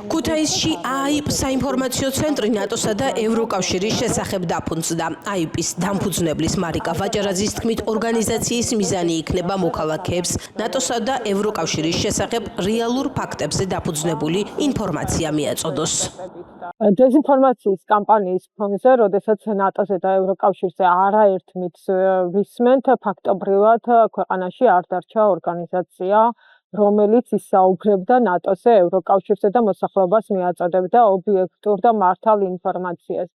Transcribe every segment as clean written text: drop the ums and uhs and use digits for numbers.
ქუთაისში AIP საინფორმაციო ცენტრი ნატოსა და ევროკავშირის შესახებ დაფუძნდა. AIP-ის დამფუძნებლის მარიკა ვაჭარაძის თქმით, ორგანიზაციის მიზანი იქნება მოქალაქეებს ნატოსა და ევროკავშირის შესახებ რეალურ ფაქტებზე დაფუძნებული ინფორმაცია მიაწოდოს. დეზინფორმაციის კამპანიის ფონზე, როდესაც ნატოზე და ევროკავშირზე არაერთ მითს ვისმენთ, ფაქტობრივად ქვეყანაში არ დარჩა ორგანიზაცია, რომელიც ისაუბრებდა ნატოზე, ევროკავშირზე და მოსახლეობას მიაწოდებდა ობიექტურ და მართალ ინფორმაციას.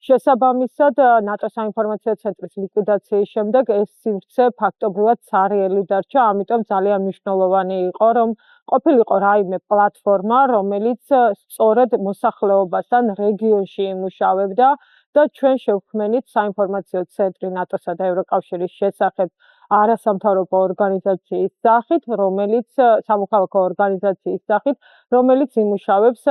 შესაბამისად, ნატოს საინფორმაციო ცენტრის ლიკვიდაციის შემდეგ ეს სივრცე ფაქტობრივად ცარიელი დარჩა, ამიტომ ძალიან მნიშვნელოვანი იყო, რომ ყოფილიყო რაიმე პლატფორმა, რომელიც სწორედ მოსახლეობასთან რეგიონში იმუშავებდა და ჩვენ შევქმნით საინფორმაციო ცენტრი ნატოსა და ევროკავშირის შესახებ არასამთავრობო ორგანიზაციის სახით, რომელიც სამოქალაქო ორგანიზაციის სახით, რომელიც იმუშავებს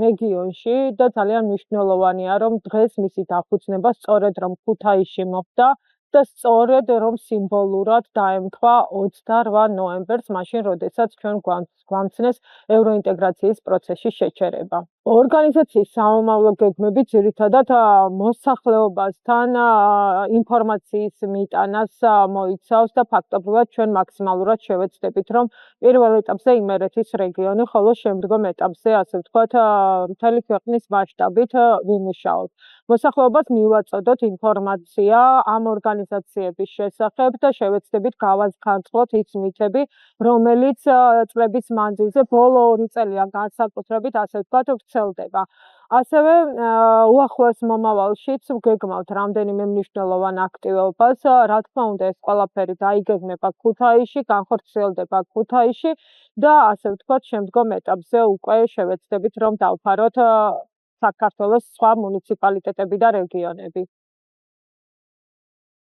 რეგიონში და ძალიან მნიშვნელოვანია, რომ დღეს მისი დაფუძნება სწორედ რომ ქუთაისში მოხდა და სწორედ რომ სიმბოლურად დაემთხვა 28 ნოემბერს, მაშინ როდესაც ჩვენ გვამცნეს ევროინტეგრაციის პროცესში შეჩერება. ორგანიზაციის სამომავლო გეგმები ძირითადად მოსახლეობასთან ინფორმაციის მიტანას მოიცავს და ფაქტობრივად ჩვენ მაქსიმალურად შევეცდებით, რომ პირველ ეტაპზე იმერეთის რეგიონი, ხოლო შემდგომ ეტაპზე, ასე ვთქვათ, მთელი ქვეყნის მასშტაბით ვიმუშაოთ. მოსახლეობას მივაწოდოთ ინფორმაცია ამ ორგანიზაციების შესახებ და შევეცდებით გავაზრდოთ ის მითები, რომელიც წლების მანძილზე ბოლო 2 წელია განსაკუთრებით, ასე ვთქვათ, ვრცელდება. ასევე უახლოეს მომავალშიც ვგეგმავთ რამდენიმე მნიშვნელოვან აქტივობას, რა თქმა უნდა, ეს ყველაფერი დაიგეგმება ქუთაისში, განხორციელდება ქუთაისში და ასე ვთქვათ, შემდგომ ეტაპზე უკვე შევეცდებით, რომ დავფაროთ საქართველოს სხვა მუნიციპალიტეტები და რეგიონები.